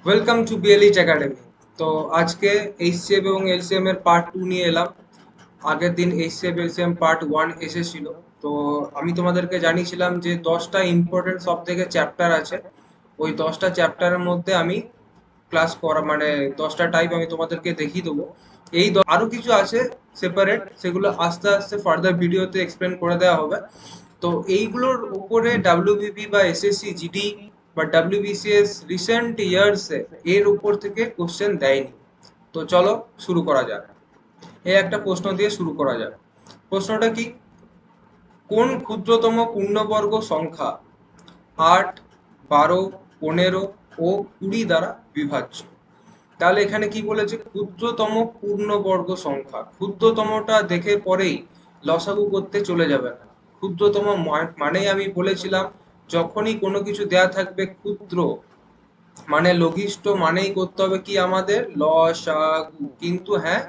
Welcome to বিএলইচ academy. তো আজকে HCF এবং এলসিএম এর পার্ট 2 নিয়ে এলাম। আগের দিন এইচসিএফ এলসিএম পার্ট 1 এসেছিল। তো আমি তোমাদেরকে জানিয়েছিলাম যে 10টা ইম্পর্টেন্ট সব থেকে চ্যাপ্টার আছে। ওই 10টা চ্যাপ্টারের মধ্যে আমি ক্লাস করা মানে 10টা টাইপ আমি তোমাদেরকে দেখিয়ে দেবো। আরো কিছু আছে সেপারেট, সেগুলো আস্তে আস্তে ফার্দার ভিডিওতে এক্সপ্লেন করে দেওয়া হবে। তো এইগুলোর উপরে ডাব্লিউবিপি বা এসএসসি জিডি বা ডাব্লিউবিসিএস রিসেন্ট ইয়ার্সে এর উপর থেকে কোশ্চেন দেয়নি। তো চলো শুরু করা যাক। এই একটা প্রশ্ন দিয়ে শুরু করা যাক। প্রশ্নটা কি? কোন ক্ষুদ্রতম পূর্ণবর্গ সংখ্যা 8, 12, 15 ও 20 দ্বারা বিভাজ্য? তাহলে এখানে কি বলেছে? ক্ষুদ্রতম পূর্ণবর্গ সংখ্যা। ক্ষুদ্রতমটা দেখে পরেই লসাগু করতে চলে যাবে না। ক্ষুদ্রতম মানেই আমি বলেছিলাম, যখনই কোনো কিছু দেয়া থাকবে ক্ষুদ্র মানে লঘিষ্ঠ, মানেই করতে হবে কি আমাদের লসাগু। কিন্তু হ্যাঁ,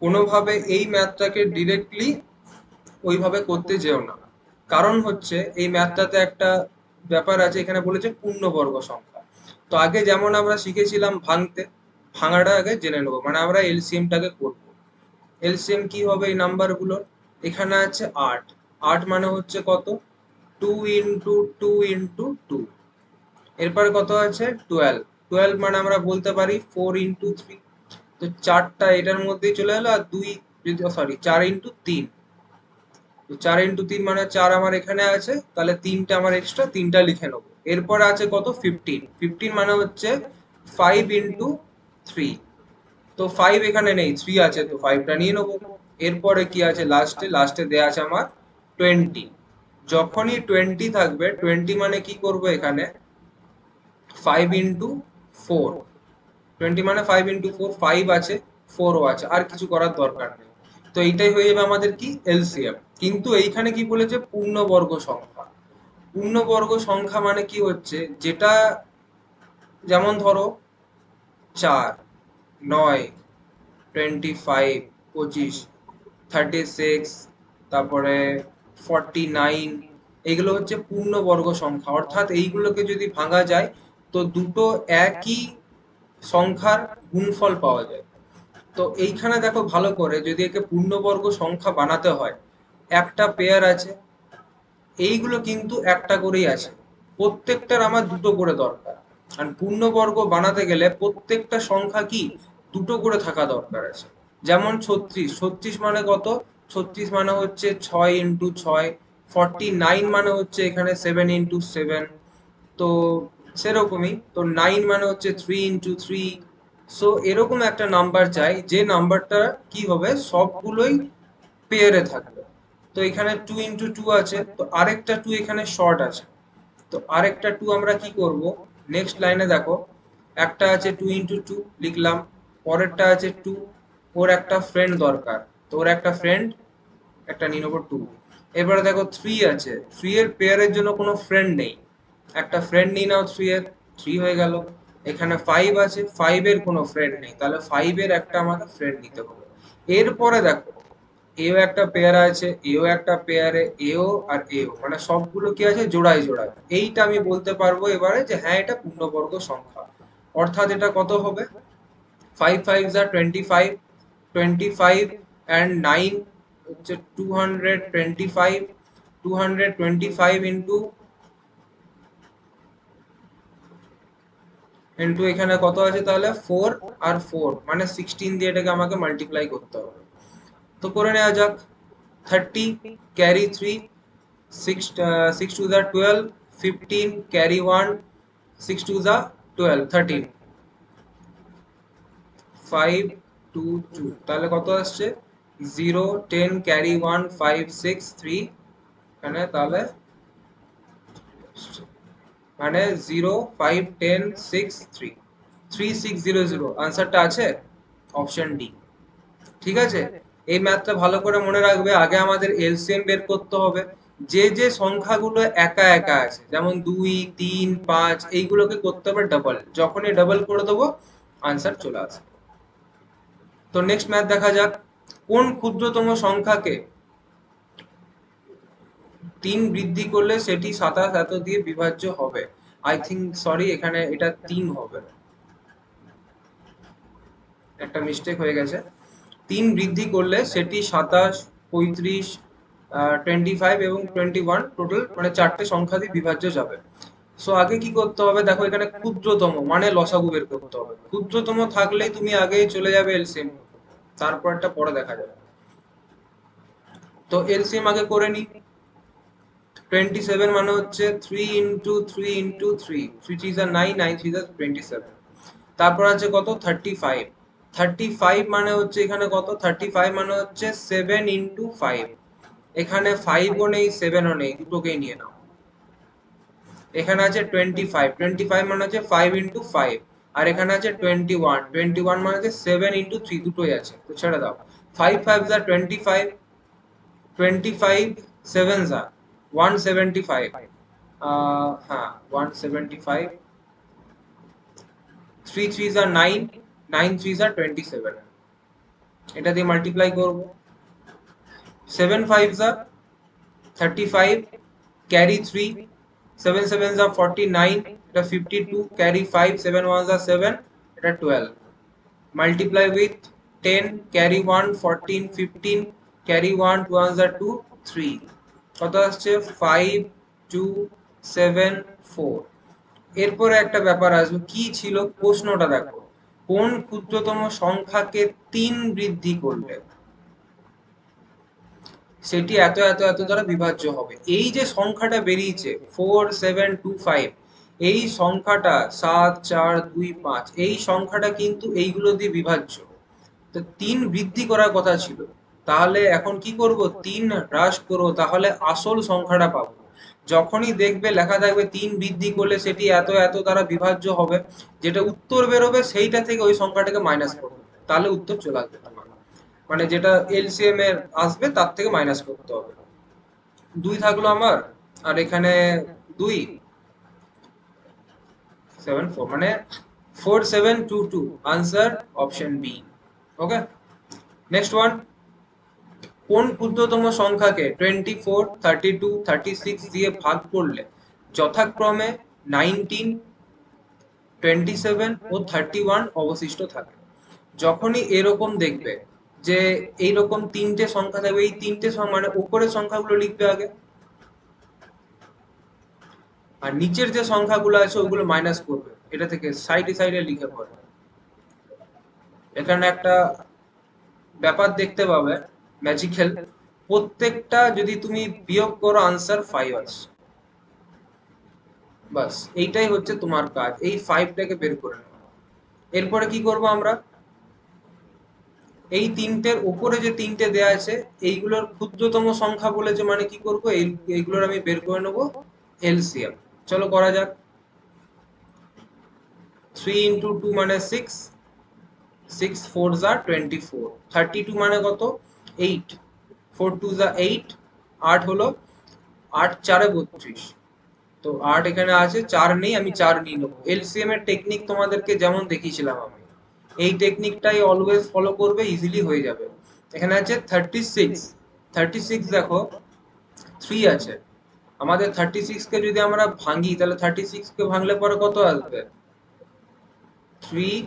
কোনোভাবে এই ম্যাথটাকে ডিরেক্টলি ওইভাবে করতে যেও না। কারণ হচ্ছে এই ম্যাথটাতে একটা ব্যাপার আছে, এখানে বলেছে পূর্ণবর্গ সংখ্যা। তো আগে যেমন আমরা শিখেছিলাম ভাঙতে, ভাঙাটা আগে জেনে নেবো। মানে আমরা এলসিএমটাকে করব। এলসিএম কি হবে এই নাম্বারগুলোর? এখানে আছে 8। 8 মানে হচ্ছে কত? 2 × 2 × 2। এরপরে কত আছে? 12। 12 মানে আমরা বলতে পারি 4 × 3। তো চারটা এটার মধ্যেই চলে এলো, আর দুই, যদি সরি 4 × 3। তো 4 × 3 মানে 4 আমার এখানে আছে, তাহলে তিনটা আমার এক্সট্রা, তিনটা লিখে নেবো। এরপরে আছে কত? 15। 15 মানে হচ্ছে 5 × 3। তো 5 এখানে নেই, 3 আছে, তো 5টা নিয়ে নেবো। এরপরে কি আছে লাস্টে? লাস্টে দেয়া আছে আমার 20। যখনই 20 থাকবে, 20 মানে কি করব এখানে? 5 × 4। 20 মানে 5 × 4, 5 আছে, 4ও আছে, আর কিছু করার দরকার নেই। তো এইটাই হয়ে যাবে আমাদের কি? এলসিএম। কিন্তু এইখানে কি বলেছে? পূর্ণবর্গ সংখ্যা। পূর্ণবর্গ সংখ্যা মানে কি হচ্ছে? যেটা, যেমন ধরো 4, 9, 25, 25, 36, তারপরে 49, এগুলো হচ্ছে পূর্ণবর্গ সংখ্যা। অর্থাৎ এইগুলোকে যদি ভাঙা যায় তো দুটো একই সংখ্যার গুণফল পাওয়া যায়। তো এইখানে দেখো ভালো করে, যদি একে পূর্ণবর্গ সংখ্যা বানাতে হয়, একটা পেয়ার আছে, এইগুলো কিন্তু একটা করেই আছে। প্রত্যেকটার আমার দুটো করে দরকার। আর পূর্ণবর্গ বানাতে গেলে প্রত্যেকটা সংখ্যা কি? দুটো করে থাকা দরকার আছে। যেমন 36। 36 মানে কত? 36 মানে হচ্ছে 6 × 6। 49 মানে হচ্ছে এখানে 7 × 7। তো সেরকমই তো 9 মানে হচ্ছে 3 × 3। সো এরকম একটা নাম্বার চাই যে নাম্বারটা কি হবে? সবগুলোই পেয়ারে থাকবে। তো এখানে 2 × 2 আছে, তো আরেকটা 2 এখানে শর্ট আছে। তো আরেকটা 2 আমরা কি করব? নেক্সট লাইনে দেখো, একটা আছে 2 × 2 লিখলাম, পরেরটা আছে 2, ওর একটা ফ্রেন্ড দরকার, তো ওর একটা ফ্রেন্ড, একটা নিয়ে নেবো 2। এবারে দেখো 3 আছে, 3 এর পেয়ারের জন্য কোনো ফ্রেন্ড নেই, একটা ফ্রেন্ড নিয়ে নাও 3 এর, 3 হয়ে গেল। এখানে 5 আছে, 5 এর কোনো ফ্রেন্ড নেই, তাহলে 5 এর একটা আমাকে ফ্রেন্ড নিতে হবে। এরপরে দেখো, এও একটা পেয়ারে আছে, এও একটা পেয়ারে, এও আর এও, মানে সবগুলো কি আছে? জোড়ায় জোড়ায়। এইটা আমি বলতে পারবো এবারে যে হ্যাঁ, এটা পূর্ণবর্গ সংখ্যা। অর্থাৎ এটা কত হবে? 5 × 5 = 25। 25 and 9 হচ্ছে 225। 225 ইন্টু এখানে কত আছে তাহলে? 4 আর 4 মানে 16 দিয়ে এটাকে আমাকে মাল্টিপ্লাই করতে হবে। তো করে নেওয়া যাক। 30 ক্যারি 3, 6 6 2 the 12, 15 carry 1, 6 2 the 12, 13, 5 2 2, তাহলে কত আসছে? 0 10 carry 1, 5 6 3। এখানে তাহলে মানে 0 5 10 6 3, 3600 আনসারটা আছে অপশন ডি। ঠিক আছে? এই ম্যাথটা ভালো করে মনে রাখবে। আগে আমাদের এলসিএম বের করতে হবে। যে যে সংখ্যাগুলো একা একা আছে, যেমন 2 3 5, এইগুলোকে করতে হবে ডাবল। যখনই ডাবল করে দেবো, আনসার চলে আসবে। তো নেক্সট ম্যাথ দেখা যাক। কোন ক্ষুদ্রতম সংখ্যাকে 3 বৃদ্ধি করলে সেটি 27 এত দিয়ে বিভাজ্য হবে? আই থিঙ্ক, সরি, এখানে এটা 3 হবে। একটা মিস্টেক হয়ে গেছে। 3 বৃদ্ধি করলে সেটি 27, 35, 25 এবং 21 টোটাল মানে 4টে সংখ্যা দিয়ে বিভাজ্য যাবে। সো আগে কি করতে হবে, দেখো এখানে ক্ষুদ্রতম মানে লসাগু বের করতে হবে। ক্ষুদ্রতম থাকলেই তুমি আগে চলে যাবে এলসিএম, তারপরটা পরে দেখা যাবে। তো এলসিএম আগে করে নি। 27 মানে হচ্ছে 3 ইন্টু 3 ইন্টু 3, 3 3 যা 9, 9 3 যা 27। তারপর আছে কত 35, 35 মানে হচ্ছে এখানে কত 35 মানে হচ্ছে 7 ইন্টু 5। এখানে 5ও নেই 7ও নেই, দুটোকেই নিয়ে নাও। এখানে আছে 25, 25 মানে হচ্ছে 5 ইন্টু 5। আর এখানে আছে 21, 21 মানে হচ্ছে 7 ইন্টু 3, দুটোই আছে, তো ছেড়ে দাও। 5 5 যা 25, 25 7 যা 175, হ্যাঁ 175, 3 3 যা 9, 9 3 যা 27। এটা দিয়ে মাল্টিপ্লাই করব। 7 5 যা 35, ক্যারি 3, 7 7 যা 49, এটা 52, ক্যারি 5, 7 1 যা 7, এটা 12। মাল্টিপ্লাই উইথ 10, ক্যারি 1, 14, 15, ক্যারি 1, 2 1 যা 2, 3। কত আসছে 5 2 7 4। এরপরে একটা ব্যাপার আসবে, কি ছিল প্রশ্নটা দেখো, কোন ক্ষুদ্রতম সংখ্যাকে 3 বৃদ্ধি করলে সেটি এত এত এত দ্বারা বিভাজ্য হবে। এই যে সংখ্যাটা বেরিয়েছে 4725, এই সংখ্যাটা 7425, এই সংখ্যাটা কিন্তু এইগুলো দিয়ে বিভাজ্য। তো 3 বৃদ্ধি করার কথা ছিল, তাহলে এখন কি করব 3 হ্রাস করব, তাহলে আসল সংখ্যাটা পাবো। যখনই দেখবে লেখা থাকবে 3 বৃদ্ধি করলে সেটি এত এত দ্বারা বিভাজ্য হবে, যেটা উত্তর বেরোবে সেইটা থেকে ওই সংখ্যাটাকে মাইনাস করবে, তাহলে উত্তর চলে আসবে তোমার। মানে যেটা এলসিএম এর আসবে তার থেকে মাইনাস করতে হবে। 2 থাকলো আমার, আর এখানে 2 7 4 মানে 4722, আনসার অপশন বি। ওকে, নেক্সট ওয়ান। কোন ক্ষুদ্রতম সংখ্যাকে 24, 32, 36 দিয়ে ভাগ করলে যথাক্রমে 19, 27 ও 31 অবশিষ্ট থাকে? যখনই এরকম দেখবে যে এইরকম তিনটে সংখ্যা থাকবে, এই তিনটে মানে উপরের সংখ্যাগুলো লিখবে আগে, আর নিচের যে সংখ্যাগুলো আছে ওগুলো মাইনাস করবে, এটা থেকে সাইডে সাইডে লিখে পড়ে। এখানে একটা ব্যাপার দেখতে পাবে ম্যাজিক্যাল, প্রত্যেকটা যদি তুমি বিয়োগ করো আনসার 5 আসে। বাস এইটাই হচ্ছে তোমার কাজ, এই 5টাকে বের করে নেওয়া। এরপরে কি করব আমরা, এই তিনটের উপরে যে তিনটে দেয়া আছে এইগুলোর ক্ষুদ্রতম সংখ্যা বলেছে, মানে কি করব এইগুলোর আমি বের করে নেব এলসিএম। চলো করা যাক। 3 ইন্টু 2 মানে 6, 6 4 যা 24, 32 মানে কত 8, 4 2 যা 8, 8 হলো 8 4 32। তো 8 এখানে আছে, 4 নেই, আমি 4 নিয়ে নেবো। এলসিএম এর টেকনিক তোমাদেরকে যেমন দেখিয়েছিলাম আমি, এই টেকনিকটাই অলওয়েজ ফলো করবে, ইজিলি হয়ে যাবে। এখানে আছে 36, 36 দেখো 3 আছে, আমাদের 36 কে যদি আমরা ভাঙি তাহলে 36 কে ভাঙলে পরে কত আসবে 3,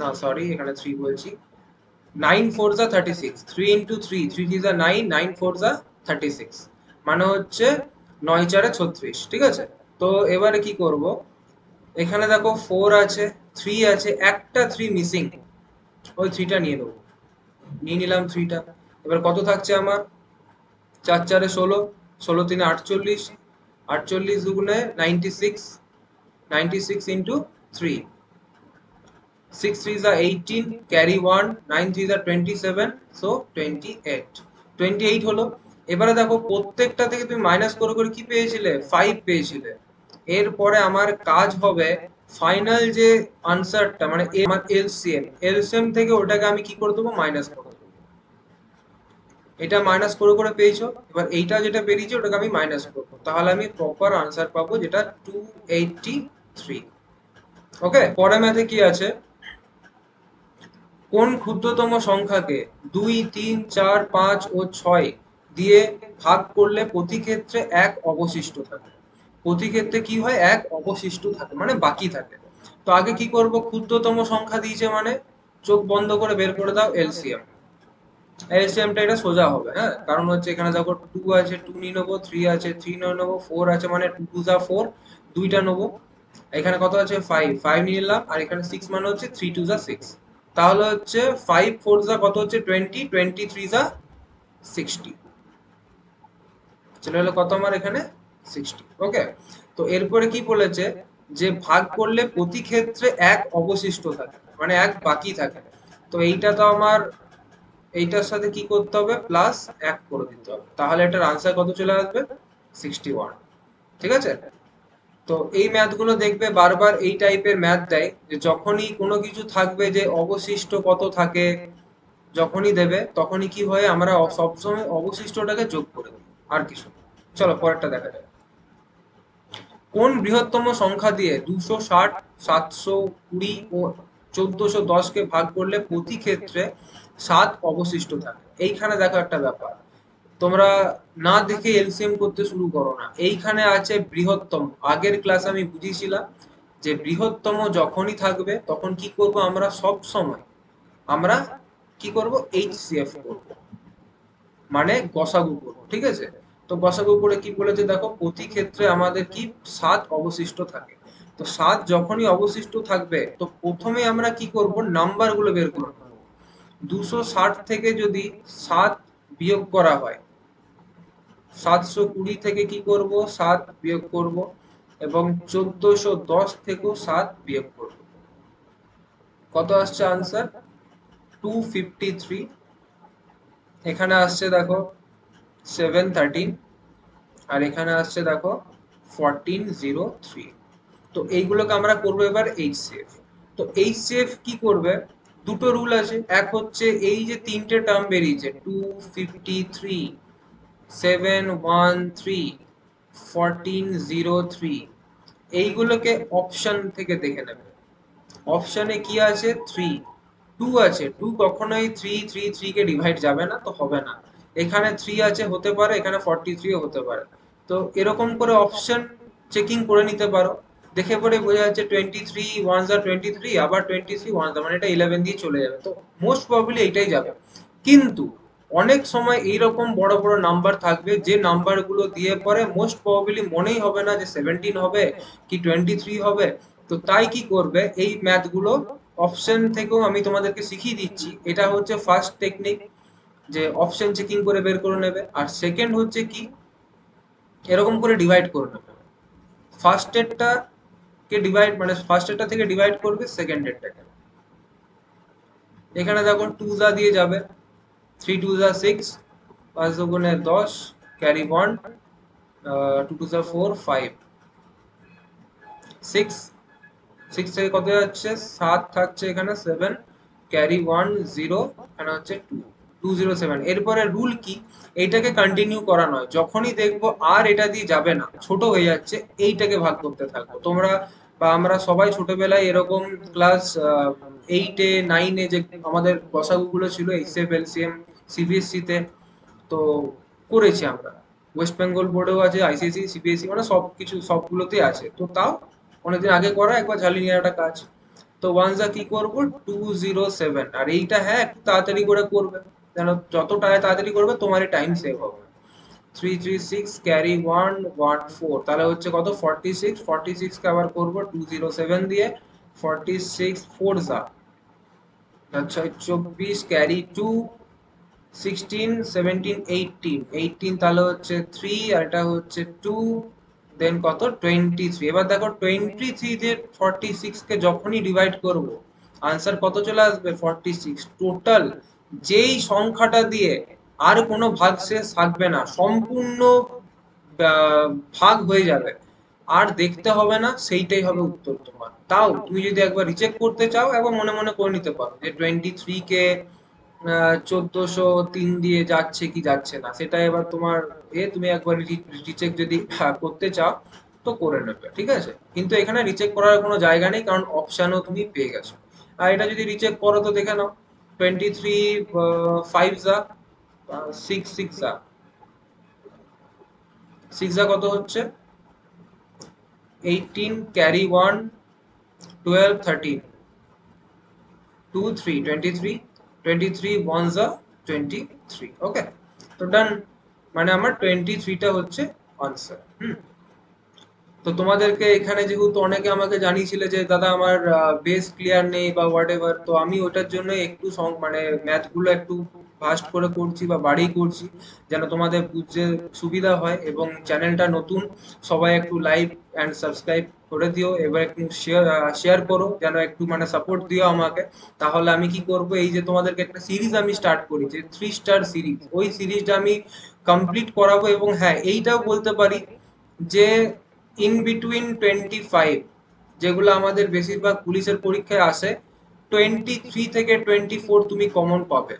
না সরি এখানে 3 বলছি, 9 4 যা 36, 3 ইন্টু 3, 3 3 যা 9, 9 4 যা 36, মানে হচ্ছে 9 4 36। ঠিক আছে, তো এবারে কি করব, এখানে দেখো 4 আছে, 3 আছে, একটা 3 মিসিং, ওই 3টা নিয়ে নেবো। নিয়ে নিলাম 3টা। এবার কত থাকছে আমার 4 4 16, 16 3 48, 48 দুগুণে 96, 96 ইন্টু 3, 6 3 যা 18, ক্যারি 1, 9 3 যা 27, সো 28, 28 হলো। এবারে দেখো প্রত্যেকটা থেকে তুমি মাইনাস করে করে কি পেয়েছিলে 5 পেয়েছিলে। এরপরে আমার কাজ হবে ফাইনাল যে আনসারটা মানে আমার এলসিএম, এলসিএম থেকে ওটাকে আমি কি করে দেবো মাইনাস করে দেবো। এটা মাইনাস করে করে পেয়েছো, এবার এইটা যেটা বেরিয়েছে ওটাকে আমি মাইনাস করবো, তাহলে আমি প্রপার আনসার পাবো যেটা 283। ওকে, পরে ম্যাথে কি আছে, কোন ক্ষুদ্রতম সংখ্যাকে 2 3 4 5 ও 6 দিয়ে ভাগ করলে প্রতি ক্ষেত্রে 1 অবশিষ্ট থাকে? প্রতি ক্ষেত্রে কি হয় 1 অবশিষ্ট থাকে মানে বাকি থাকে। তো আগে কি করব, ক্ষুদ্রতম সংখ্যা দিয়েছে মানে চোখ বন্ধ করে বের করে দাও এলসিএম। এলসিএমটা এটা সোজা হবে, হ্যাঁ, কারণ হচ্ছে এখানে দেখো 2 আছে 2 নিয়ে নেবো, 3 আছে 3 নিয়ে নেবো, 4 আছে মানে 2 2 যা 4, দুইটা নেবো। এখানে কত আছে 5, 5 নিয়ে নিলাম, আর এখানে 6 মানে হচ্ছে 3 2 যা 6। তাহলে হচ্ছে 5 4 যা কত হচ্ছে 20, 23 যা 60, চলে এলো কত আমার এখানে 60। ওকে, তো এরপরে কি বলেছে যে ভাগ করলে প্রতি ক্ষেত্রে এক অবশিষ্ট থাকে, মানে এক বাকি থাকে। তো এইটা তো আমার এইটার সাথে কি করতে হবে, প্লাস এক করে দিতে হবে, তাহলে এটার আনসার কত চলে আসবে 61। ঠিক আছে, তো এই ম্যাথ গুলো দেখবে বারবার এই টাইপের ম্যাথ দেয়, যে যখনই কোনো কিছু থাকবে যে অবশিষ্ট কত থাকে, যখনই দেবে তখনই কি হয়, আমরা সবসময় অবশিষ্টটাকে যোগ করে দিই, আর কিছু না। চলো পরেরটা দেখা যাক। কোন বৃহত্তম সংখ্যা দিয়ে 260, 720 ও 1410 কে ভাগ করলে প্রতি ক্ষেত্রে 7 অবশিষ্ট থাকে? এইখানে দেখো একটা ব্যাপার, তোমরা না দেখে এলসিএম করতে শুরু করো না। এইখানে আছে বৃহত্তম, আগের ক্লাসে আমি বুঝিয়েছিলাম যে বৃহত্তম যখনই থাকবে তখন কি করব, আমরা সব সময় আমরা কি করব, এইচসিএফ করব, মানে গসাগু করব। ঠিক আছে, তো গসাগু করে কি বলেছে দেখো, প্রতি ক্ষেত্রে আমাদের কি 7 অবশিষ্ট থাকে। তো 7 যখনই অবশিষ্ট থাকবে তো প্রথমে আমরা কি করব, নাম্বার গুলো বের করে নেব। 260 থেকে যদি 7 বিয়োগ করা হয়, 720 থেকে কি করব 7 বিয়োগ করব, এবং 1410 থেকেও 7 বিয়োগ করব। কত আসছে আনসার, 253। এখানে আসছে দেখো 713, আর এখানে আসছে দেখো 1403। তো এইগুলোকে আমরা করবো এবার এইচসিএফ। তো এইচসিএফ কি করবে, দুটো রুল আছে। এক হচ্ছে এই যে তিনটে টার্ম বেরিয়েছে 253, 713, 1403, এইগুলোকে অপশন থেকে দেখে নেবে। অপশনে কি আছে 3, 2 আছে, 2 কখনোই 3 কে ডিভাইড যাবে না, তো হবে না। এখানে 3 আছে, হতে পারে এখানে 43 ও হতে পারে। তো এরকম করে অপশন চেকিং করে নিতে পারো, দেখে পরে বোঝা যাচ্ছে 23 ওয়ান যা 23, আবার 23 ওয়ান যা মানে এটা 11 দিয়ে চলে যাবে, তো মোস্ট প্রবাবলি এইটাই যাবে। কিন্তু অনেক সময় এইরকম বড় বড় নাম্বার থাকবে যে নাম্বার গুলো দিয়ে পরে মোস্ট প্রবাবলি মনেই হবে না যে 17 হবে কি 23 হবে। তো তাই কি করবে, এই ম্যাথ গুলো অপশন থেকেও আমি তোমাদেরকে শিখিয়ে দিচ্ছি। এটা হচ্ছে ফার্স্ট টেকনিক, যে অপশন চেকিং করে বের করে নেবে। আর সেকেন্ড হচ্ছে কি, এরকম করে ডিভাইড করে নেবে। ফার্স্ট এরটা কে ডিভাইড মানে ফার্স্ট এরটা থেকে ডিভাইড করবে সেকেন্ড এরটাকে। এখানে দেখো 2 যা দিয়ে যাবে, 3 2 যা 6, 5 দুগুণে 10, ক্যারি 1, 2 2 যা 4, 5, 6, 6 থেকে কত যাচ্ছে 7 থাকছে এখানে 7, ক্যারি 1 0, এখানে হচ্ছে 2, 207। এরপরে রুল কি, এইটাকে কন্টিনিউ করা নয়, যখনই দেখবো আর এটা দিয়ে যাবে না, ছোট হয়ে যাচ্ছে, এইটাকে ভাগ করতে থাকবো। তোমরা বা আমরা সবাই ছোটবেলায় এরকম ক্লাস 8 এ 9 এ যে আমাদের গসাগুগুলো ছিল এইচএফ এলসিএম সিবিএসসি তে, তো করেছি আমরা। ওয়েস্ট বেঙ্গল বোর্ডেও আছে, আইসিএসসি সিবিএসসি মানে সবকিছু সবগুলোতেই আছে। তো তাও অনেকদিন আগে করা, একবার ঝালিয়ে নেওয়ার একটা কাজ। তো ওয়ানসা কি করব 207, আর এইটা হ্যাঁ একটু তাড়াতাড়ি করে করবে, যেন যতটা তাড়াতাড়ি করবে তোমারই টাইম সেভ হবে। 336 ক্যারি 1 1 4, তাহলে হচ্ছে কত 46, 46 কে আবার করব 207 দিয়ে, 46 4 যা আচ্ছা 24, ক্যারি 2 16 17 18, 18 তাহলে হচ্ছে 3, আর এটা হচ্ছে 2, দেন কত 23। এবার দেখো 23 দিয়ে 46 কে যখনই ডিভাইড করব আনসার কত চলে আসবে 46। টোটাল যেই সংখ্যাটা দিয়ে আর কোনো ভাগশেষ থাকবে না, সম্পূর্ণ ভাগ হয়ে যাবে, আর দেখতে হবে না, সেইটাই হবে উত্তর তোমার। তাও তুমি যদি একবার রিচেক করতে চাও একবার মনে মনে করে নিতে পারো যে 23 কে 1403 দিয়ে যাচ্ছে কি যাচ্ছে না, সেটা এবার তোমার তুমি একবার রিচেক যদি করতে চাও তো করে নেবে। ঠিক আছে, কিন্তু এখানে রিচেক করার কোনো জায়গা নেই, কারণ অপশনও তুমি পেয়ে গেছো। আর এটা যদি রিচেক করো তো দেখে নাও 23 5 যা 6 6 যা 6 যা কত হচ্ছে 18, ক্যারি 1 12 13 2 3 23 23 ones are 23 ওকে তো ডান মানে আমার 23টা হচ্ছে আনসার তো তোমাদেরকে এখানে যেহেতু অনেকে আমাকে জানিয়েছিলে যে দাদা আমার বেস ক্লিয়ার নেই বা হোয়াট এভার, তো আমি ওটার জন্য একটু মানে ম্যাথ গুলো একটু ফাস্ট করে করছি বা বাড়িয়ে করছি যেন তোমাদের বুঝতে সুবিধা হয়। এবং চ্যানেলটা নতুন, সবাই একটু লাইক অ্যান্ড সাবস্ক্রাইব করে দিও, এবার একটু শেয়ার করো, যেন একটু মানে সাপোর্ট দিও আমাকে। তাহলে আমি কি করব, এই যে তোমাদেরকে একটা সিরিজ আমি স্টার্ট করেছি 3 স্টার সিরিজ, ওই সিরিজটা আমি কমপ্লিট করাবো। এবং হ্যাঁ এইটাও বলতে পারি যে ইন বিটুইন 25, যেগুলো আমাদের বেশিরভাগ পুলিশের পরীক্ষায় আসে, 23 থেকে 24 তুমি কমন পাবে।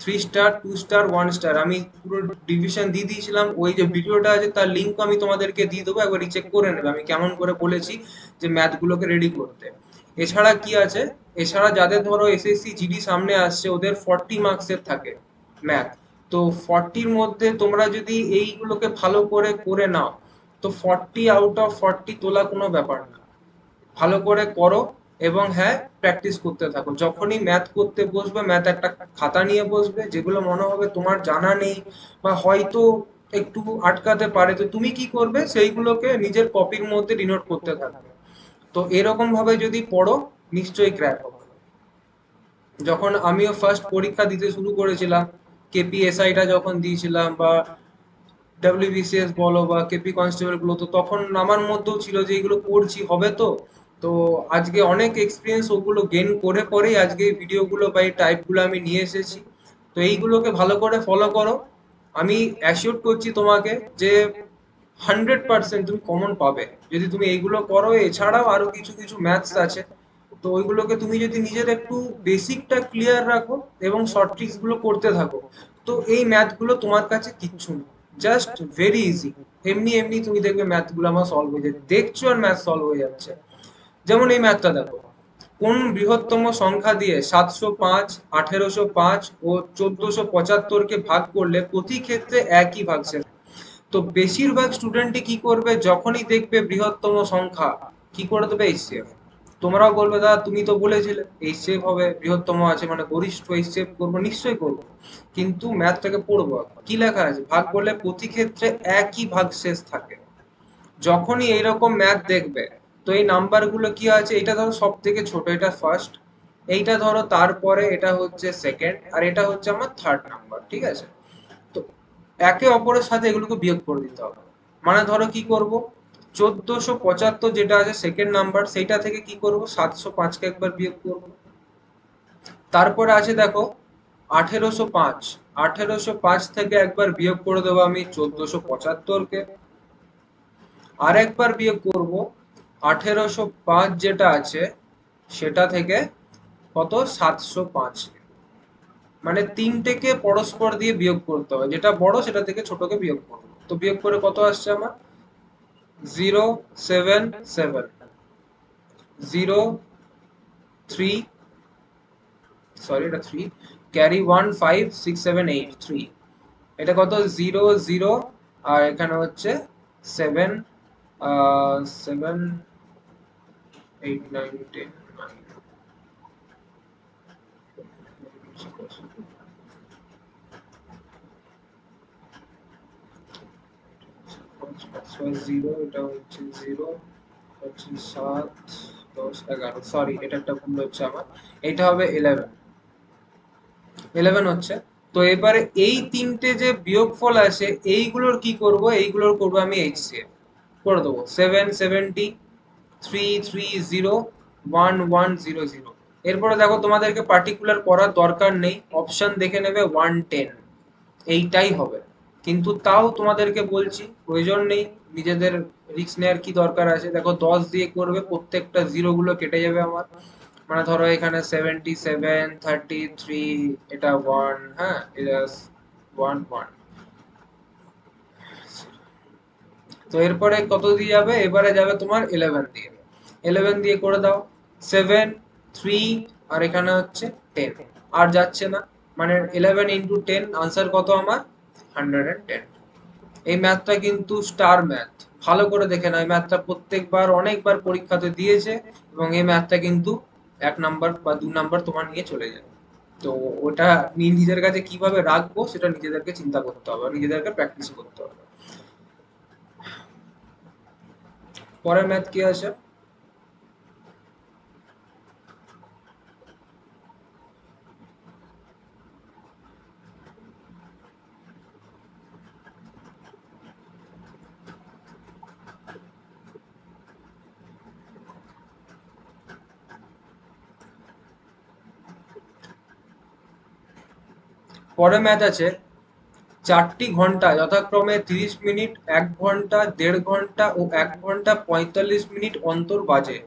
3 স্টার, 2 স্টার, 1 স্টার আমি পুরো ডিভিশন দিয়ে দিয়েছিলাম। ওই যে ভিডিওটা আছে তার লিঙ্ক আমি তোমাদেরকে দিয়ে দেবো, একবার চেক করে নেবে আমি কেমন করে বলেছি যে ম্যাথ গুলোকে রেডি করতে। এছাড়া কি আছে, এছাড়া যাদের ধরো এসএসসি জিডি সামনে আসছে, ওদের 40 মার্কসের থাকে ম্যাথ। তো 40-র মধ্যে তোমরা যদি এইগুলোকে ভালো করে করে নাও, তো 40 আউট অফ 40 তোলা কোনো ব্যাপার না। ভালো করে করো এবং হ্যাঁ প্র্যাকটিস করতে থাকো। যখনই ম্যাথ করতে বসবে, ম্যাথ একটা খাতা নিয়ে বসবে, যেগুলো মনে হবে তোমার জানা নেই বা হয়তো একটু আটকাতে পারে, তো তুমি কি করবে সেইগুলোকে নিজের কপির মধ্যে ডিনোট করতে থাকবে। তো এরকম ভাবে যদি পড়ো, নিশ্চয়ই ক্র্যাক হবে। যখন আমিও ফার্স্ট পরীক্ষা দিতে শুরু করেছিলাম, কেপিএসআইটা যখন দিয়েছিলাম বা ডাব্লিউবিসিএস বলো বা কেপি কনস্টেবল গুলো, তো তখন আমার মধ্যেও ছিল যে এগুলো করছি হবে তো। তো আজকে অনেক এক্সপিরিয়েন্স ওগুলো গেইন করে পরেই আজকে এই ভিডিওগুলো বা এই টাইপগুলো আমি নিয়ে এসেছি। তো এইগুলোকে ভালো করে ফলো করো, আমি অ্যাসিওর করছি তোমাকে যে 100% তুমি কমন পাবে যদি তুমি এইগুলো করো। এছাড়াও আরো কিছু কিছু ম্যাথস আছে, তো ওইগুলোকে তুমি যদি নিজের একটু বেসিকটা ক্লিয়ার রাখো এবং শর্ট ট্রিক্স গুলো করতে থাকো, তো এই ম্যাথ গুলো তোমার কাছে কিচ্ছু না, জাস্ট ভেরি ইজি। এমনি এমনি তুমি দেখবে ম্যাথ গুলো আমার সলভ হয়ে যায়, দেখছো আর ম্যাথ সলভ হয়ে যাচ্ছে। যেমন এই ম্যাথটা দেখো, কোন বৃহত্তম সংখ্যা দিয়ে 705, 1805 ও 1475-কে ভাগ করলে প্রতি ক্ষেত্রে একই ভাগশেষ। তো বেশিরভাগ স্টুডেন্টই কি করবে, যখনই দেখবে বৃহত্তম সংখ্যা, কি করে দেবে এইচসিএফ। তোমরাও বলবে দাদা তুমি তো বলেছিলে এইচসিএফ হবে, বৃহত্তম আছে মানে গরিষ্ঠ এইচসিএফ করবো, নিশ্চয়ই করবো। কিন্তু ম্যাথটাকে পড়বো, কি লেখা আছে, ভাগ করলে প্রতি ক্ষেত্রে একই ভাগশেষ থাকে। যখনই এইরকম ম্যাথ দেখবে, তো এই নাম্বার গুলো কি আছে, এটা ধরো সব থেকে ছোট, এটা ফার্স্ট, এইটা ধরো তারপরে এটা হচ্ছে সেকেন্ড, আর এটা হচ্ছে আমার থার্ড নাম্বার, ঠিক আছে। তো একে অপরের সাথে এগুলোকে বিয়োগ করে দিতে হবে। মানে ধরো কি করব, 1475 যেটা আছে সেকেন্ড নাম্বার, সেইটা থেকে কি করব, 705-কে একবার বিয়োগ করব। তারপরে আছে দেখো 1805, 1805 থেকে একবার বিয়োগ করে দেবো আমি 1475-কে। আর একবার বিয়োগ করব 1805 যেটা আছে সেটা থেকে কত, 705। মানে তিনটেকে পরস্পর দিয়ে বিয়োগ করতে হবে, যেটা বড় সেটা থেকে ছোটকে বিয়োগ করবো। তো বিয়োগ করে কত আসছে আমার, 077, 03, সরি এটা 3, ক্যারি 15678 3, এটা কত, 00, আর এখানে হচ্ছে 7, 7, 8, 9, 10, 9, জিরো, এটা হচ্ছে 0, হচ্ছে 7, 10, 11, সরি এটা একটা ভুল হচ্ছে আমার, এটা হবে 11, 11 হচ্ছে। তো এবারে এই তিনটে যে বিয়োগফল আছে এইগুলোর কি করব, এইগুলোর করব আমি এইচসিএফ করে দেবো। 770, 330, 1100। এরপরে দেখো তোমাদেরকে পার্টিকুলার করার দরকার নেই, অপশন দেখে নেবে 110, এইটাই হবে। কিন্তু তাও তোমাদেরকে বলছি প্রয়োজন নেই, নিজেদের রিস্ক নেওয়ার কি দরকার আছে। দেখো 10 দিয়ে করবে, প্রত্যেকটা জিরো গুলো কেটে যাবে আমার। মানে ধরো এখানে 77, 33, এটা 1, হ্যাঁ এটা 1 1। তো এরপরে কত দিয়ে যাবে, এবারে যাবে তোমার 11 দিয়ে, 11 দিয়ে করে দাও। 7, 3, আর এখানে হচ্ছে 10, আর যাচ্ছে না। মানে 11 × 10 আনসার কত আমার, 110। এই ম্যাথটা কিন্তু স্টার ম্যাথ, ভালো করে দেখে নাও, এই ম্যাথটা প্রত্যেকবার অনেকবার পরীক্ষাতে দিয়েছে, এবং এই ম্যাথটা কিন্তু 1 নাম্বার বা 2 নাম্বার তোমার নিয়ে চলে যায়। তো ওটা নিজেদের কাছে কিভাবে রাখবো সেটা নিজেদেরকে চিন্তা করতে হবে, নিজেদেরকে প্র্যাকটিস করতে হবে। পরের ম্যাথ কি আছে? পরের ম্যাথ আছে 4টি ঘন্টা যথাক্রমে 30 মিনিট, 1 ঘন্টা, 1.5 ঘন্টা ও 1 ঘন্টা 45 মিনিট অন্তর বাজে।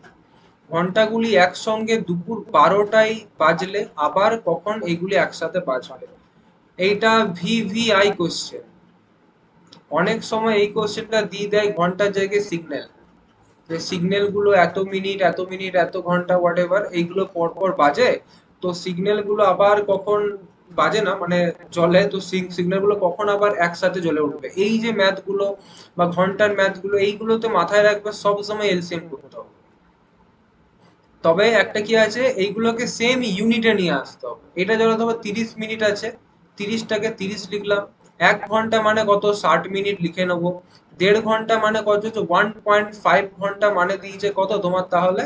ঘন্টাগুলি একসঙ্গে দুপুর 12টায় বাজলে আবার কখন এগুলি একসাথে বাজবে? এইটা ভিভিআই কোশ্চেন। অনেক সময় এই কোশ্চেনটা দিয়ে দেয় ঘন্টার জায়গায় সিগন্যাল, যে সিগন্যাল গুলো এত মিনিট এত ঘন্টা হোয়াট এভার এইগুলো পরপর বাজে। তো সিগন্যাল গুলো আবার কখন বাজে না মানে জ্বলে, তো সিগন্যাল গুলো কখন আবার একসাথে জ্বলে উঠবে, এই যে ম্যাথ গুলো বা ঘন্টার ম্যাথ গুলো এইগুলোতে মাথায় রাখবে, সব সময় এলসিএম করতে হবে। তবে একটা কি আছে, এইগুলোকে সেম ইউনিটে নিয়ে আসতে হবে। এটা ধরো তোমার 30 মিনিট আছে, 30টাকে 30 লিখলাম। 1 ঘন্টা মানে কত, 60 মিনিট লিখে নেবো। 1.5 ঘন্টা মানে কত হচ্ছে 1.5 ঘন্টা, মানে দিয়েছে কত তোমার তাহলে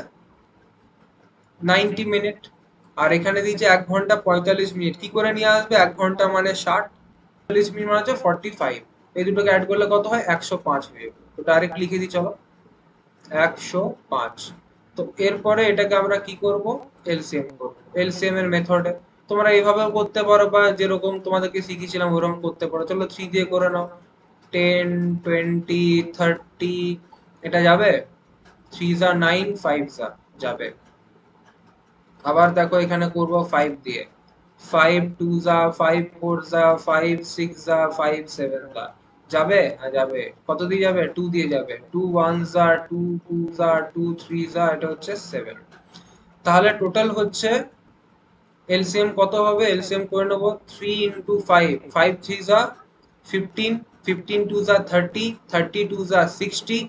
90 মিনিট। আর এখানে দিয়েছে 1 ঘন্টা 45 মিনিট, কি করে নিয়ে আসবে, 1 ঘন্টা মানে 60, 40 মিনিট মানে হচ্ছে 45। এই দুটোকে অ্যাড করলে কত হয়, 105 হয়ে যাবে। তো ডাইরেক্ট লিখে দিই চলো, 105। তো এরপরে এটাকে আমরা কি করব, এলসিএম করব, এলসিএম এর মেথডে। তোমরা এইভাবেও করতে পারো, বা যেরকম তোমাদেরকে শিখিয়েছিলাম ওরকম করতে পারো। চলো 3 দিয়ে করে নাও। 10, 20, 30, এটা যাবে? 3 যা 9, 5 যা যাবে। আবার দেখো এখানে করব 5 দিয়ে। 5 2 যা 5, 4 যা 5, 6 যা 5, 7 যা যাবে? হ্যাঁ যাবে। কত দিয়ে যাবে, 2 দিয়ে যাবে। 2 1 যা 2, 2 যা 2, 3 যা এটা হচ্ছে 7। তাহলে টোটাল হচ্ছে এলসিএম কত হবে, এলসিএম করে নেব 3 ইন্টু 5, 5 3 যা 15, 15 2 যা 30, 30 2 যা 60,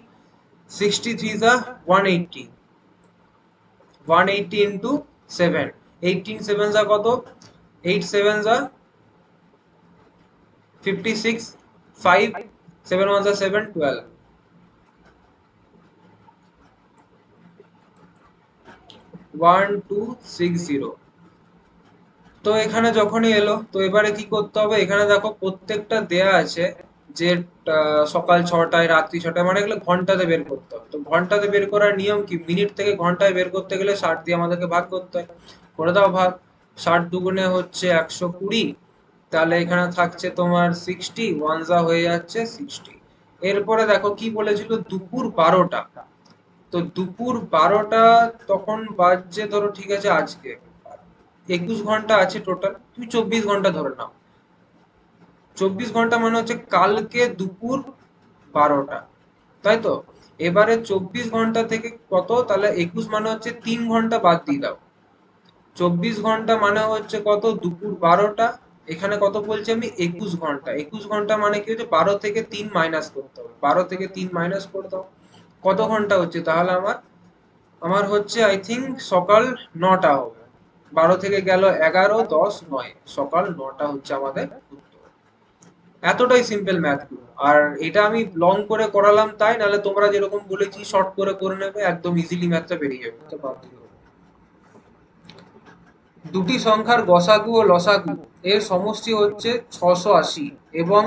60 3 যা 180, 180 ইন্টু 7, 18 7 যা কত, 8 7 যা 56, 5 7 1 যা 7, 12, 1260। তো এখানে যখনই এলো, তো এবারে কি করতে হবে, এখানে দেখো প্রত্যেকটা দেয়া আছে যে সকাল 6টায়, রাত্রি 6টায়, মানে এগুলো ঘন্টাতে বের করতে হবে। তো ঘন্টাতে বের করার নিয়ম কি, মিনিট থেকে ঘন্টায় বের করতে গেলে 60 দিয়ে আমাদেরকে ভাগ করতে হয়। করে দাও ভাগ। 60 দুগুণে হচ্ছে 120, তাহলে এখানে থাকছে তোমার 60, ওয়ান যা হয়ে যাচ্ছে 60। এরপরে দেখো কি বলেছিল, দুপুর 12টা। তো দুপুর 12টা তখন বাজছে ধরো, ঠিক আছে আজকে 21 ঘন্টা আছে টোটাল, তুমি 24 ঘন্টা ধরে নাও। 24 ঘন্টা মানে হচ্ছে কালকে দুপুর 12টা, তাই তো? এবারে 24 ঘন্টা থেকে কত, তাহলে 21 মানে হচ্ছে 3 ঘন্টা বাদ দিয়ে দাও। 24 ঘন্টা মানে হচ্ছে কত, দুপুর 12টা। এখানে কত বলছি আমি, 21 ঘন্টা। 21 ঘন্টা মানে কি হচ্ছে, 12 থেকে 3 মাইনাস করতে হবে, 12 থেকে 3 মাইনাস করে দাও। কত ঘন্টা হচ্ছে তাহলে আমার, আমার হচ্ছে আই থিঙ্ক সকাল 9টা হবে। 12 থেকে গেল 11, 10, 9, সকাল 9টা হচ্ছে আমাদের উত্তর। এতটাই সিম্পল ম্যাথ গুলো। আর এটা আমি লং করে করালাম তাই, নাহলে তোমরা যেরকম বলেছি শর্ট করে করে নেবে, একদম ইজিলি ম্যাথটা বেরিয়ে যাবে। তো বাদ দিও। দুটি সংখ্যার গসাগু ও লসাগু এর সমষ্টি হচ্ছে 680, এবং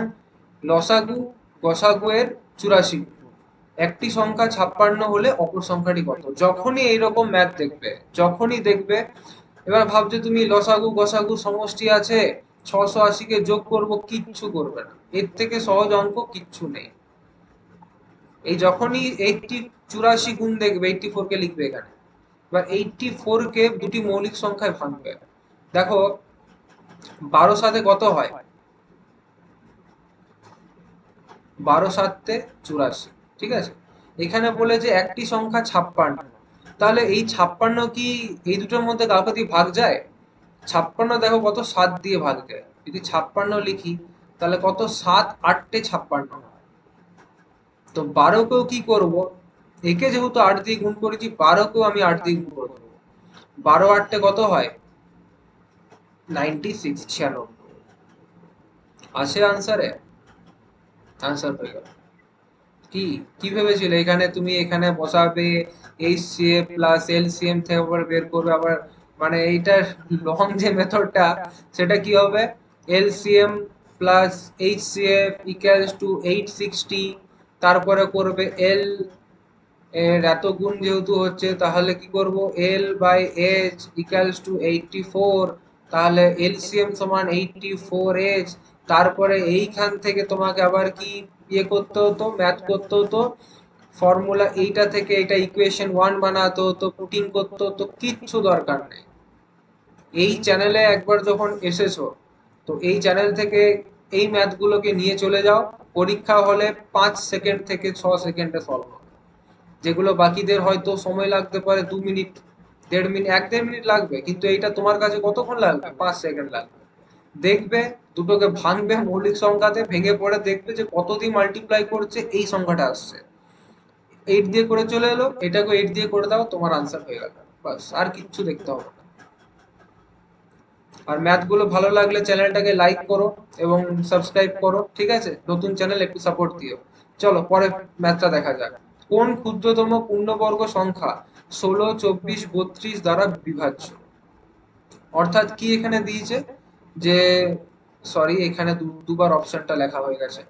লসাগু গসাগু এর 84। একটি সংখ্যা 56 হলে অপর সংখ্যাটি কত? যখনই এইরকম ম্যাথ দেখবে, যখনই দেখবে, এবার ভাবছো তুমি লসাগু গসাগু সমষ্টি আছে, 680 কে যোগ করব, কিচ্ছু করবে না। এর থেকে সহজ অঙ্ক কিচ্ছু নেই। এই যখনই 84 গুণ দেখবে, 84 কে লিখবে এখানে। এবার 84 কে দুটি মৌলিক সংখ্যায় ভাঙবে। দেখো 12 সাথে কত হয়, 12 সাতে 84, ঠিক আছে। এখানে বলেছে একটি সংখ্যা 56, তাহলে এই 56 কি এই দুটোর মধ্যে কাউকে দিয়ে ভাগ যায়? 56 দেখো কত, 7 দিয়ে ভাগ যায়। যদি 56 লিখি তাহলে কত, 7 8 56 হয়। তো 12কেও কি করব, একে যেহেতু 8 দিয়ে গুণ করেছি, 12কেও আমি 8 দিয়ে গুণ করে দেবো। 12 8 কত হয়? 96, 96। আসে আনসারে? আনসার হয়ে গেল। কি কি ভেবেছিলে এখানে তুমি এখানে বসাবে এইচসিএফ প্লাস এলসিএম থেকে আবার বের করবে আবার, মানে এইটার লং যে মেথডটা, সেটা কি হবে? LCM plus HCF equals to 860, তারপরে করবে এল এর এত গুণ যেহেতু হচ্ছে, তাহলে কি করব, L by H equals to 84, তাহলে এলসিএম সমান 84H। তারপরে এইখান থেকে তোমাকে আবার কি ইয়ে করতে হতো, ম্যাথ করতে হতো, ফর্মুলা এইটা থেকে এটা ইকুয়েশন 1 বানাতে হতো, পুটিং করতে হতো, কিচ্ছু দরকার নেই। এই চ্যানেলে একবার যখন এসেছো, তো এই চ্যানেল থেকে এই ম্যাথগুলোকে নিয়ে চলে যাও, পরীক্ষা হলে 5 সেকেন্ড থেকে 6 সেকেন্ডে সলভ হবে। যেগুলো বাকিদের হয়তো সময় লাগতে পারে 2 মিনিট, 1.5 মিনিট, 1-1.5 মিনিট লাগবে, কিন্তু এইটা তোমার কাছে কতক্ষণ লাগবে? 5 সেকেন্ড লাগবে। দেখবে, দুটোকে ভাঙবে মৌলিক সংখ্যাতে, ভেঙে পড়ে দেখবে যে কত দিয়ে মাল্টিপ্লাই করছে, এই সংখ্যাটা আসছে। 8 দিয়ে করে চলে এলো, এটাকে 8 দিয়ে করে দাও, তোমার আনসার হয়ে গেল। বাস, আর কিচ্ছু দেখতে হবে না। আর ম্যাথ গুলো ভালো লাগলে চ্যানেলটাকে লাইক করো এবং সাবস্ক্রাইব করো, ঠিক আছে? নতুন চ্যানেল, একটু সাপোর্ট দিও। চলো পরে ম্যাথটা দেখা যাক। কোন ক্ষুদ্রতম পূর্ণবর্গ সংখ্যা 16, 24, 32 দ্বারা বিভাজ্য? অর্থাৎ কি এখানে দিয়েছে যে, সরি, এখানে দুবার অপশনটা লেখা হয়ে গেছে,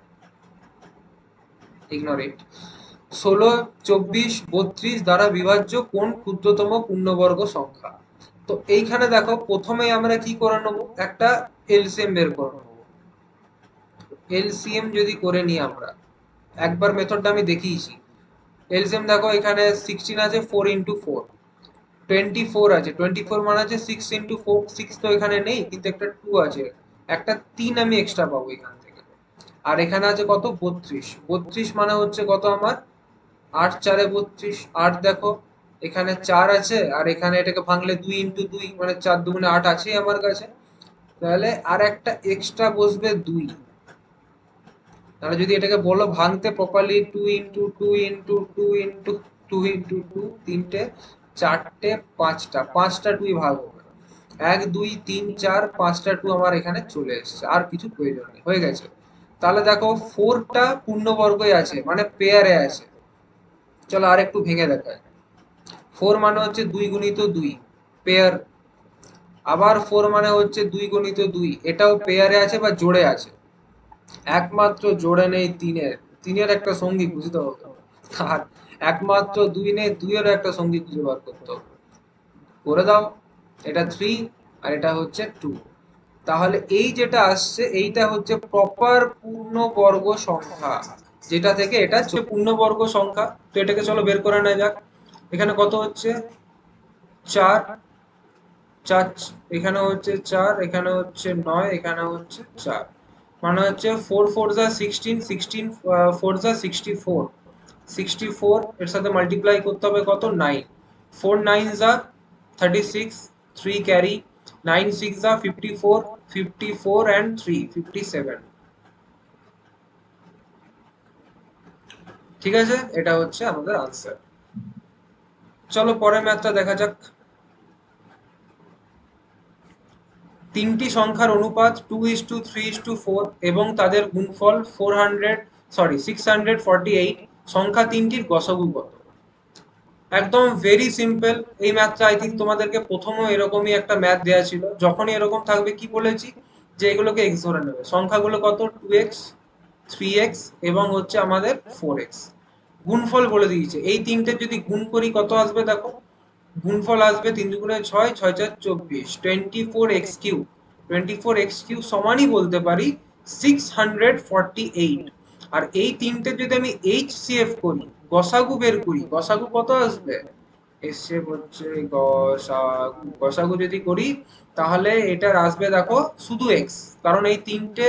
ইগনোর ইট। 16, 24, 32 দ্বারা বিভাজ্য কোন ক্ষুদ্রতম পূর্ণবর্গ সংখ্যা? তো এইখানে দেখো, প্রথমে আমরা কি করে নেবো, একটা এলসিএম বের করে নেবো। এলসিএম যদি করে নিই আমরা, একবার মেথডটা আমি দেখিয়েছি। এলসিএম দেখো, এখানে 16 আছে, 4 × 4, 24 আছে, 24 মানে আছে 6 × 4, 6 তো এখানে নেই, কিন্তু একটা 2 আছে, একটা 3 আমি এক্সট্রা পাবো এখান থেকে। আর এখানে আছে কত? 32। 32 মানে হচ্ছে কত আমার? 8 4 32, 8 দেখো এখানে 4 আছে, আর এখানে এটাকে ভাঙলে 2 × 2 মানে 4 2 8 আছে আমার কাছে। তাহলে আর একটা এক্সট্রা বসবে 2। তাহলে যদি এটাকে বলো ভাঙতে প্রপারলি, 2 × 2 × 2 × 2 × 2, তিনটে, চারটে, পাঁচটা, 5টা 2 ভাগ হবে। 1 2 3 4, 5টা 2 আমার এখানে চলে এসেছে, আর কিছু প্রয়োজন নেই, হয়ে গেছে। তাহলে দেখো 4টা পূর্ণবর্গই আছে, মানে পেয়ারে আছে। চলো আর একটু ভেঙে দেখায়। 4 মানে হচ্ছে 2 × 2, পেয়ার। আবার 4 মানে হচ্ছে 2 × 2, এটাও পেয়ারে আছে বা জোড়ে আছে। একমাত্র জোড়ে নেই 3-এর, 3-এর একটা সঙ্গী খুঁজতে হবে। আর একমাত্র 2 নেই, 2-এরও একটা সঙ্গী খুঁজে বার করতে হবে। করে দাও, এটা 3 আর এটা হচ্ছে 2। তাহলে এই যেটা আসছে, এইটা হচ্ছে প্রপার পূর্ণবর্গ সংখ্যা, যেটা থেকে এটা হচ্ছে পূর্ণবর্গ সংখ্যা। তো এটাকে চলো বের করে নেওয়া যাক। এখানে কত হচ্ছে? 4, 4, এখানে হচ্ছে 4, এখানে হচ্ছে 9, এখানে হচ্ছে 4, মানে হচ্ছে 4 4 যা 16, 16 4 যা 64, 64 এর সাথে মাল্টিপ্লাই করতে হবে কত? 9, 4 9 যা 36, 3 ক্যারি, 9 6 যা 54, 54 and 3 57। ঠিক আছে, এটা হচ্ছে আমাদের আনসার। চলো পরের ম্যাথটা দেখা যাক। তিনটি সংখ্যার অনুপাত 2:3:4 এবং তাদের গুণফল 648, সংখ্যা তিনটির গসাগু কত? একদম ভেরি সিম্পল। এই ম্যাথটা আই থিঙ্ক তোমাদেরকে প্রথমও এরকমই একটা ম্যাথ দেওয়া ছিল, যখনই এরকম থাকবে কি বলেছি, যে এগুলোকে এক্স ধরে নেবে। সংখ্যাগুলো কত? 2x, 3x এবং হচ্ছে আমাদের 4x। গুণফল বলে দিয়েছে, এই তিনটে যদি গুণ করি কত আসবে দেখো, গুণফল আসবে 3 × 6, 6 × 4 = 24, 24x কিউব। 24x কিউব সমানই বলতে পারি 648। আর এই তিনটে যদি আমি এইচসিএফ করি, গসাগু বের করি, গসাগু কত আসবে? এসএফ হচ্ছে গসাগু, গসাগু যদি করি তাহলে এটার আসবে দেখো শুধু এক্স, কারণ এই তিনটে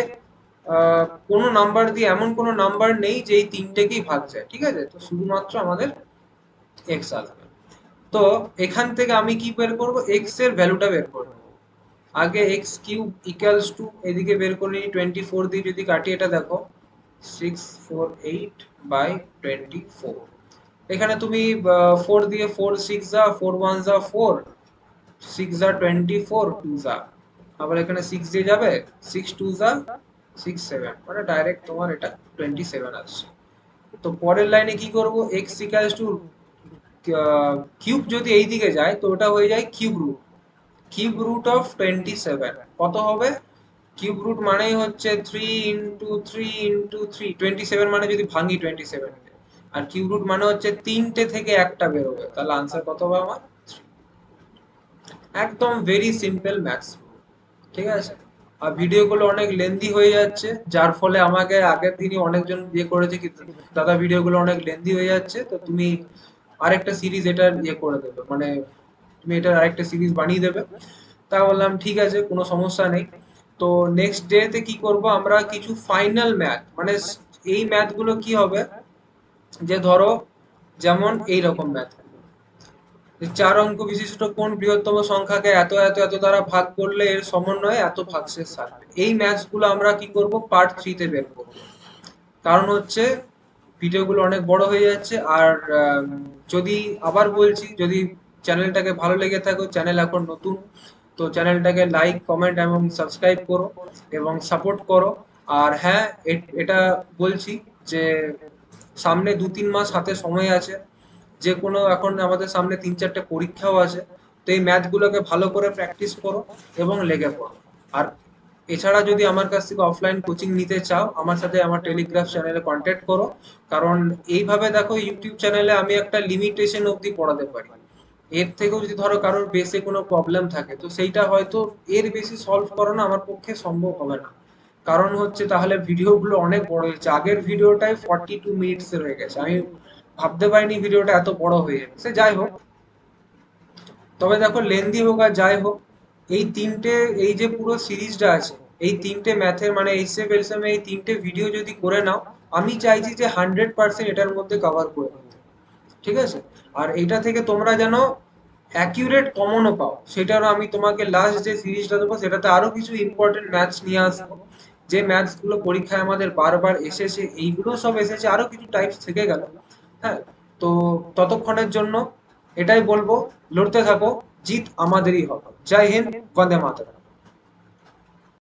কোনো নাম্বার দিয়ে, এমন কোনো নাম্বার নেই যে এই তিনটেকেই ভাগ যায়, ঠিক আছে? তো শুধুমাত্র আমাদের এক্স আসবে। তো এখান থেকে আমি কি বের করব? এক্স এর ভ্যালুটা বের করব। আগে এক্স কিউব ইকুয়ালস টু, এদিকে বের করে নিই 24 দিয়ে যদি কাটি, এটা দেখো 648 বাই 24। এখানে তুমি 4 দিয়ে 4 6 যা 4 1 যা 4, 6 যা 24, 2 যা, আবার এখানে 6 দিয়ে যাবে, 6 2 যা 6 7, মানে ডাইরেক্ট তোমার এটা 27 আসছে। তো পরের লাইনে কি করব, x ইকুয়ালস টু কিউব যদি এই দিকে যায় তো ওটা হয়ে যায় কিউব রুট অফ 27। কত হবে, কিউব রুট মানেই হচ্ছে 3 ইন্টু 3 ইন্টু 3, 27 মানে যদি ভাঙি 27 কে, আর কিউব রুট মানে হচ্ছে তিনটে থেকে একটা বেরোবে, তাহলে আনসার কত হবে আমার 3। একদম ভেরি সিম্পল ম্যাথস, ঠিক আছে। আর ভিডিওগুলো অনেক লেন্দি হয়ে যাচ্ছে, যার ফলে আমাকে আগের দিনই অনেকজন ইয়ে করেছে কি, দাদা ভিডিওগুলো অনেক লেন্দি হয়ে যাচ্ছে, তো তুমি আরেকটা সিরিজ এটার ইয়ে করে দেবে, মানে তুমি এটার আরেকটা সিরিজ বানিয়ে দেবে। তা বললাম ঠিক আছে, কোনো সমস্যা নেই। তো নেক্সট ডেতে কি করব, আমরা কিছু ফাইনাল ম্যাথ, মানে এই ম্যাথ গুলো কি হবে, যে ধরো যেমন এই রকম ম্যাথ, যে 4 অঙ্ক বিশিষ্ট কোন বৃহত্তম সংখ্যাকে এত এত এত দ্বারা ভাগ করলে এর সমন্বয়ে এত ভাগশেষ থাকবে, এই ম্যাথস গুলো আমরা কি করব, পার্ট 3 তে বের করব। কারণ হচ্ছে ভিডিওগুলো অনেক বড় হয়ে যাচ্ছে। আর যদি আবার বলছি, যদি চ্যানেলটাকে ভালো লেগে থাকে, চ্যানেল এখন নতুন, তো চ্যানেলটাকে লাইক কমেন্ট এবং সাবস্ক্রাইব করো এবং সাপোর্ট করো। আর হ্যাঁ, এটা বলছি যে সামনে 2-3 মাস হাতে সময় আছে, যে কোনো এখন আমাদের সামনে 3-4টে পরীক্ষাও আছে, তো এই ম্যাথগুলোকে ভালো করে প্র্যাকটিস করো এবং লেগে পড়ো। আর এছাড়া যদি আমার কাছ থেকে অফলাইন কোচিং নিতে চাও, আমার সাথে আমার টেলিগ্রাফ চ্যানেলে কন্ট্যাক্ট করো। কারণ এইভাবে দেখো, ইউটিউব চ্যানেলে আমি একটা লিমিটেশন অবধি পড়াতে পারি। এর থেকেও যদি ধরো কারোর বেসে কোনো প্রবলেম থাকে, তো সেইটা হয়তো এর বেশি সলভ করানো আমার পক্ষে সম্ভব হবে না। কারণ হচ্ছে তাহলে ভিডিওগুলো অনেক বড় হয়েছে, আগের ভিডিওটাই 42 মিনিটস এর হয়ে গেছে, আমি ভাবতে পারিনি ভিডিওটা এত বড় হয়ে যাবে। সে যাই হোক, তবে দেখো লেন্দি হোক আর যাই হোক, এই তিনটে, এই যে পুরো সিরিজটা আছে, এই তিনটে ম্যাথের মানে এইচএফ এলসিএম, এই তিনটে ভিডিও যদি করে নাও, আমি চাইছি যে 100% এটার মধ্যে কভার করে নিতে, ঠিক আছে। আর এটা থেকে তোমরা যেন অ্যাকিউরেট কমনও পাও, সেটারও আমি তোমাকে লাস্ট যে সিরিজটা দেবো সেটাতে আরো কিছু ইম্পর্টেন্ট ম্যাথস নিয়ে আসবো, যে ম্যাথস গুলো পরীক্ষায় আমাদের বারবার এসেছে, এইগুলো সব এসেছে, আরো কিছু টাইপস থেকে গেল। হ্যাঁ, তো ততক্ষণের জন্য এটাই বলবো, লড়তে থাকো, জিত আমাদেরই হবে। জয় হিন্দ, বন্দে মাতরম।